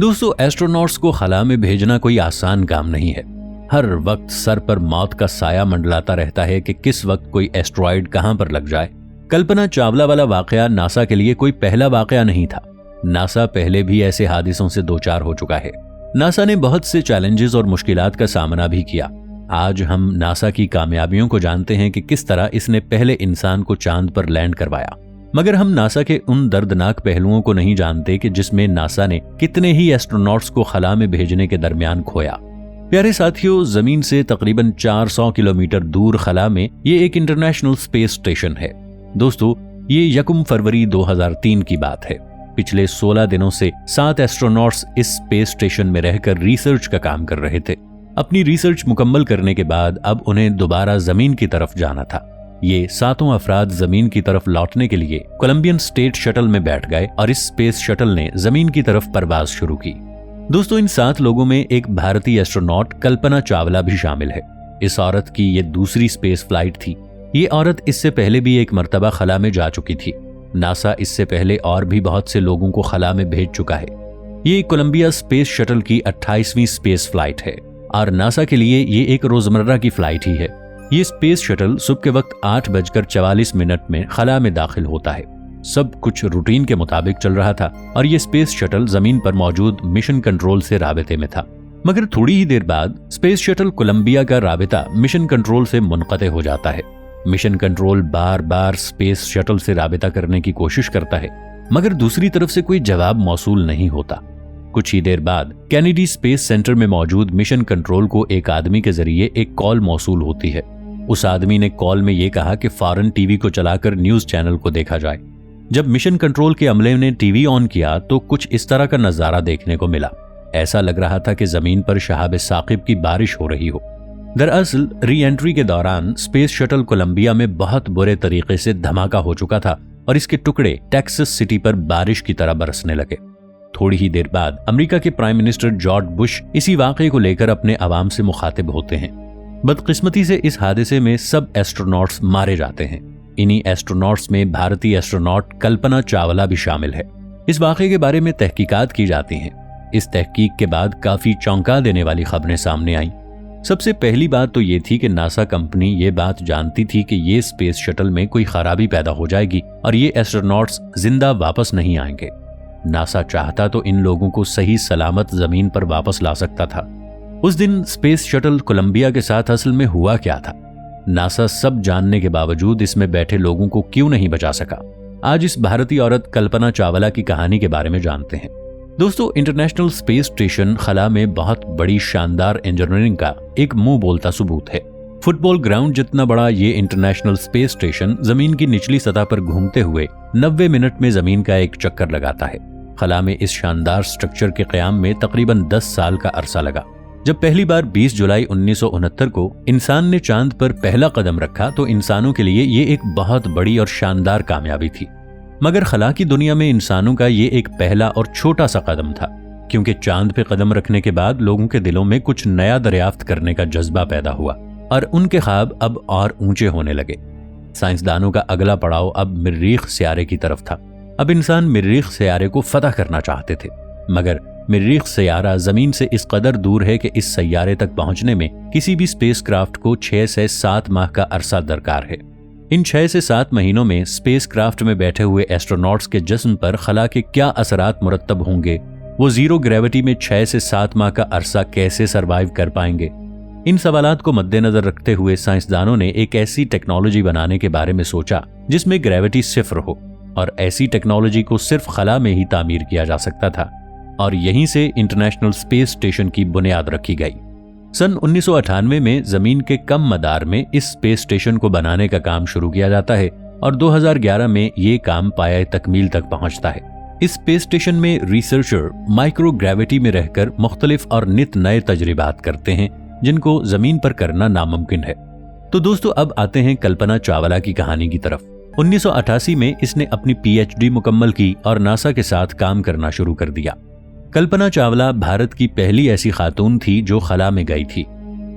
दोस्तों, एस्ट्रोनॉट्स को खला में भेजना कोई आसान काम नहीं है। हर वक्त सर पर मौत का साया मंडलाता रहता है कि किस वक्त कोई एस्ट्रॉयड कहां पर लग जाए। कल्पना चावला वाला वाकया नासा के लिए कोई पहला वाकया नहीं था। नासा पहले भी ऐसे हादसों से दो चार हो चुका है। नासा ने बहुत से चैलेंजेस और मुश्किलात का सामना भी किया। आज हम नासा की कामयाबियों को जानते हैं कि किस तरह इसने पहले इंसान को चांद पर लैंड करवाया, मगर हम नासा के उन दर्दनाक पहलुओं को नहीं जानते कि जिसमें नासा ने कितने ही एस्ट्रोनॉट्स को खला में भेजने के दरमियान खोया। प्यारे साथियों, जमीन से तकरीबन 400 किलोमीटर दूर खला में ये एक इंटरनेशनल स्पेस स्टेशन है। दोस्तों, ये 1 फरवरी 2003 की बात है। पिछले 16 दिनों से 7 एस्ट्रोनॉट्स इस स्पेस स्टेशन में रहकर रिसर्च का काम कर रहे थे। अपनी रिसर्च मुकम्मल करने के बाद अब उन्हें दोबारा जमीन की तरफ जाना था। ये 7 अफराद जमीन की तरफ लौटने के लिए कोलंबियन स्टेट शटल में बैठ गए और इस स्पेस शटल ने जमीन की तरफ परवाज शुरू की। दोस्तों, इन 7 लोगों में एक भारतीय एस्ट्रोनॉट कल्पना चावला भी शामिल है। इस औरत की ये दूसरी स्पेस फ्लाइट थी। ये औरत इससे पहले भी एक मर्तबा खला में जा चुकी थी। नासा इससे पहले और भी बहुत से लोगों को खला में भेज चुका है। ये कोलंबिया स्पेस शटल की 28वीं स्पेस फ्लाइट है और नासा के लिए ये एक रोजमर्रा की फ्लाइट ही है। ये स्पेस शटल सुबह के वक्त 8:44 में खला में दाखिल होता है। सब कुछ रूटीन के मुताबिक चल रहा था और ये स्पेस शटल जमीन पर मौजूद मिशन कंट्रोल से राबिते में था। मगर थोड़ी ही देर बाद स्पेस शटल कोलंबिया का राबिता मिशन कंट्रोल से मुनक़ते हो जाता है। मिशन कंट्रोल बार बार स्पेस शटल से राबिता करने की कोशिश करता है, मगर दूसरी तरफ से कोई जवाब मौसूल नहीं होता। कुछ ही देर बाद कैनेडी स्पेस सेंटर में मौजूद मिशन कंट्रोल को एक आदमी के जरिए एक कॉल मौसूल होती है। उस आदमी ने कॉल में यह कहा कि फौरन टीवी को चलाकर न्यूज चैनल को देखा जाए। जब मिशन कंट्रोल के अमले ने टीवी ऑन किया तो कुछ इस तरह का नजारा देखने को मिला। ऐसा लग रहा था कि जमीन पर शहाब साकिब की बारिश हो रही हो। दरअसल री एंट्री के दौरान स्पेस शटल कोलंबिया में बहुत बुरे तरीके से धमाका हो चुका था और इसके टुकड़े टेक्सास सिटी पर बारिश की तरह बरसने लगे। थोड़ी ही देर बाद अमेरिका के प्राइम मिनिस्टर जॉर्ज बुश इसी वाकये को लेकर अपने अवाम से मुखातिब होते हैं। बदकिस्मती से इस हादसे में सब एस्ट्रोनॉट्स मारे जाते हैं। इन्हीं एस्ट्रोनॉट्स में भारतीय एस्ट्रोनॉट कल्पना चावला भी शामिल है। इस वाकये के बारे में तहकीकात की जाती हैं। इस तहकीक के बाद काफी चौंका देने वाली खबरें सामने आईं। सबसे पहली बात तो ये थी कि नासा कंपनी ये बात जानती थी कि ये स्पेस शटल में कोई खराबी पैदा हो जाएगी और ये एस्ट्रोनॉट्स जिंदा वापस नहीं आएंगे। नासा चाहता तो इन लोगों को सही सलामत जमीन पर वापस ला सकता था। उस दिन स्पेस शटल कोलंबिया के साथ असल में हुआ क्या था? नासा सब जानने के बावजूद इसमें बैठे लोगों को क्यों नहीं बचा सका? आज इस भारतीय औरत कल्पना चावला की कहानी के बारे में जानते हैं। दोस्तों, इंटरनेशनल स्पेस स्टेशन खला में बहुत बड़ी शानदार इंजीनियरिंग का एक मुंह बोलता सबूत है। फुटबॉल ग्राउंड जितना बड़ा ये इंटरनेशनल स्पेस स्टेशन जमीन की निचली सतह पर घूमते हुए 90 मिनट में जमीन का एक चक्कर लगाता है। खला में इस शानदार स्ट्रक्चर के क़याम में तकरीबन 10 साल का अरसा लगा। जब पहली बार 20 जुलाई 1969 को इंसान ने चांद पर पहला कदम रखा तो इंसानों के लिए ये एक बहुत बड़ी और शानदार कामयाबी थी। मगर खला की दुनिया में इंसानों का ये एक पहला और छोटा सा कदम था, क्योंकि चांद पे कदम रखने के बाद लोगों के दिलों में कुछ नया दरियाफ्त करने का जज्बा पैदा हुआ और उनके ख्वाब अब और ऊंचे होने लगे। साइंसदानों का अगला पड़ाव अब मरीख सियारे की तरफ था। अब इंसान मरीख सियारे को फतह करना चाहते थे, मगर मरीख सियारा जमीन से इस कदर दूर है कि इस सैयारे तक पहुंचने में किसी भी स्पेसक्राफ्ट को 6 से 7 माह का अरसा दरकार है। इन 6 से 7 महीनों में स्पेसक्राफ्ट में बैठे हुए एस्ट्रोनॉट्स के जिस्म पर खला के क्या असरात मुरत्तब होंगे, वो जीरो ग्रेविटी में 6 से 7 माह का अरसा कैसे सरवाइव कर पाएंगे। इन सवालात को मद्देनजर रखते हुए साइंसदानों ने एक ऐसी टेक्नोलॉजी बनाने के बारे में सोचा जिसमें ग्रेविटी सिफर हो, और ऐसी टेक्नोलॉजी को सिर्फ खला में ही तामीर किया जा सकता था और यहीं से इंटरनेशनल स्पेस स्टेशन की बुनियाद रखी गई। सन 1998 में जमीन के कम मदार में इस स्पेस स्टेशन को बनाने का काम शुरू किया जाता है और 2011 में ये काम पाया तकमील तक पहुंचता है। इस स्पेस स्टेशन में रिसर्चर माइक्रो ग्रेविटी में रहकर मुख्तलिफ और नित नए तजर्बात करते हैं जिनको जमीन पर करना नामुमकिन है। तो दोस्तों, अब आते हैं कल्पना चावला की कहानी की तरफ। 1988 में इसने अपनी PhD मुकम्मल की और नासा के साथ काम करना शुरू कर दिया। कल्पना चावला भारत की पहली ऐसी खातून थी जो खला में गई थी।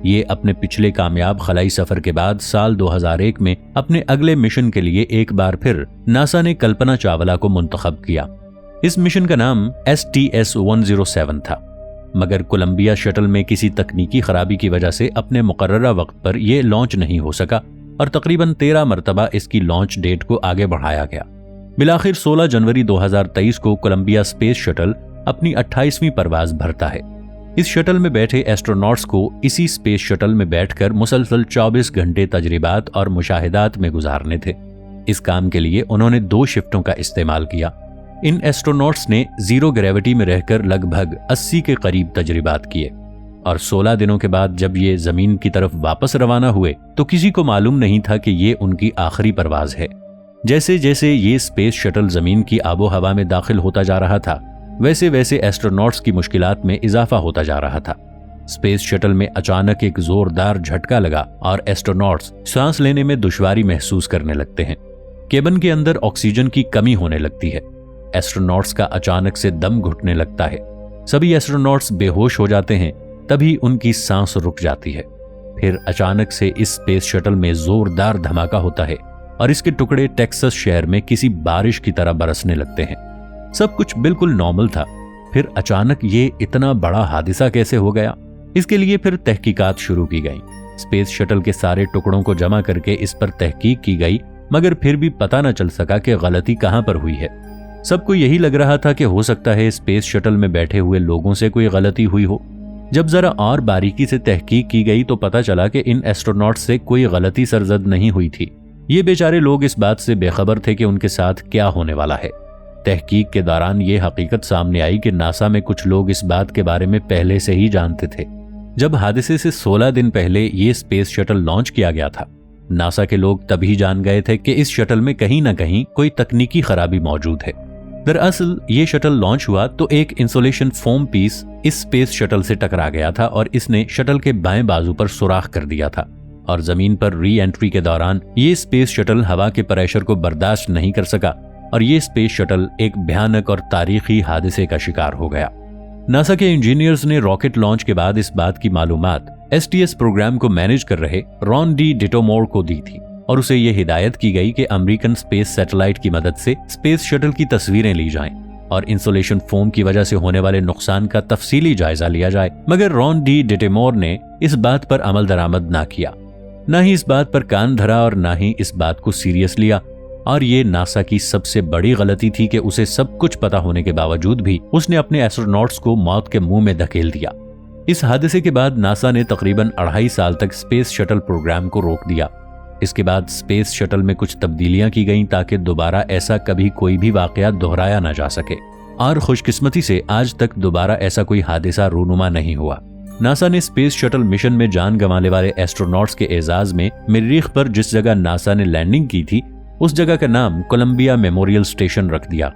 ये अपने पिछले कामयाब खलाई सफर के बाद साल 2001 में अपने अगले मिशन के लिए एक बार फिर नासा ने कल्पना चावला को मुंतखब किया। इस मिशन का नाम STS-107 था, मगर कोलंबिया शटल में किसी तकनीकी खराबी की वजह से अपने मुकर्ररा वक्त पर यह लॉन्च नहीं हो सका और तकरीबन 13 मरतबा इसकी लॉन्च डेट को आगे बढ़ाया गया। बिलाखिर 16 जनवरी 2023 को कोलंबिया स्पेस शटल अपनी 28वीं परवाज भरता है। इस शटल में बैठे एस्ट्रोनॉट्स को इसी स्पेस शटल में बैठकर मुसलसल 24 घंटे तजरिबात और मुशाहिदात में गुजारने थे। इस काम के लिए उन्होंने 2 शिफ्टों का इस्तेमाल किया। इन एस्ट्रोनॉट्स ने जीरो ग्रेविटी में रहकर लगभग 80 के करीब तजरिबात किए और 16 दिनों के बाद जब ये जमीन की तरफ वापस रवाना हुए तो किसी को मालूम नहीं था कि ये उनकी आखिरी परवाज है। जैसे जैसे ये स्पेस शटल जमीन की आबो हवा में दाखिल होता जा रहा था, वैसे वैसे एस्ट्रोनॉट्स की मुश्किलात में इजाफा होता जा रहा था। स्पेस शटल में अचानक एक जोरदार झटका लगा और एस्ट्रोनॉट्स सांस लेने में दुश्वारी महसूस करने लगते हैं। केबिन के अंदर ऑक्सीजन की कमी होने लगती है। एस्ट्रोनॉट्स का अचानक से दम घुटने लगता है। सभी एस्ट्रोनॉट्स बेहोश हो जाते हैं। तभी उनकी सांस रुक जाती है। फिर अचानक से इस स्पेस शटल में जोरदार धमाका होता है और इसके टुकड़े टेक्सास शहर में किसी बारिश की तरह बरसने लगते हैं। सब कुछ बिल्कुल नॉर्मल था। फिर अचानक ये इतना बड़ा हादसा कैसे हो गया? इसके लिए फिर तहकीकात शुरू की गई। स्पेस शटल के सारे टुकड़ों को जमा करके इस पर तहकीक की गई, मगर फिर भी पता न चल सका कि गलती कहां पर हुई है। सबको यही लग रहा था कि हो सकता है स्पेस शटल में बैठे हुए लोगों से कोई गलती हुई हो। जब जरा और बारीकी से तहकीक की गई तो पता चला कि इन एस्ट्रोनॉट्स से कोई गलती सरजद नहीं हुई थी। ये बेचारे लोग इस बात से बेखबर थे कि उनके साथ क्या होने वाला है। तहकीक के दौरान ये हकीकत सामने आई कि नासा में कुछ लोग इस बात के बारे में पहले से ही जानते थे। जब हादसे से 16 दिन पहले ये स्पेस शटल लॉन्च किया गया था, नासा के लोग तभी जान गए थे कि इस शटल में कहीं ना कहीं कोई तकनीकी खराबी मौजूद है। दरअसल ये शटल लॉन्च हुआ तो एक इंसुलेशन फोम पीस इस स्पेस शटल से टकरा गया था और इसने शटल के बाएं बाजू पर सुराख कर दिया था और जमीन पर री एंट्री के दौरान ये स्पेस शटल हवा के प्रेशर को बर्दाश्त नहीं कर सका और ये स्पेस शटल एक भयानक और तारीखी हादसे का शिकार हो गया। नासा के इंजीनियर्स ने रॉकेट लॉन्च के बाद इस बात की मालूमात STS प्रोग्राम को मैनेज कर रहे रॉन डी डिटोमोर को दी थी और उसे यह हिदायत की गई कि अमेरिकन स्पेस सैटेलाइट की मदद से स्पेस शटल की तस्वीरें ली जाएं और इंसुलेशन फोम की वजह से होने वाले नुकसान का तफसीली जायजा लिया जाए। मगर रॉन डी डिटोमोर ने इस बात पर अमल दरामद ना किया, ना ही इस बात पर कान धरा और ना ही इस बात को सीरियस लिया। और ये नासा की सबसे बड़ी गलती थी कि उसे सब कुछ पता होने के बावजूद भी उसने अपने एस्ट्रोनॉट्स को मौत के मुंह में धकेल दिया। इस हादसे के बाद नासा ने तकरीबन 2.5 साल तक स्पेस शटल प्रोग्राम को रोक दिया। इसके बाद स्पेस शटल में कुछ तब्दीलियां की गईं ताकि दोबारा ऐसा कभी कोई भी वाकया दोहराया ना जा सके और खुशकिस्मती से आज तक दोबारा ऐसा कोई हादसा रूनुमा नहीं हुआ। नासा ने स्पेस शटल मिशन में जान गंवाने वाले एस्ट्रोनॉट्स के एजाज में मरीख पर जिस जगह नासा ने लैंडिंग की थी उस जगह का नाम कोलंबिया मेमोरियल स्टेशन रख दिया।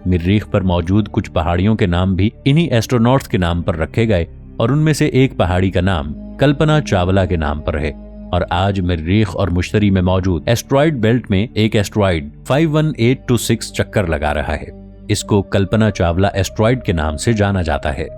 मरीख पर मौजूद कुछ पहाड़ियों के नाम भी इन्हीं एस्ट्रोनॉट्स के नाम पर रखे गए और उनमें से एक पहाड़ी का नाम कल्पना चावला के नाम पर है। और आज मरीख और मुश्तरी में मौजूद एस्ट्रॉइड बेल्ट में एक एस्ट्रॉइड 51826 चक्कर लगा रहा है। इसको कल्पना चावला एस्ट्रॉइड के नाम से जाना जाता है।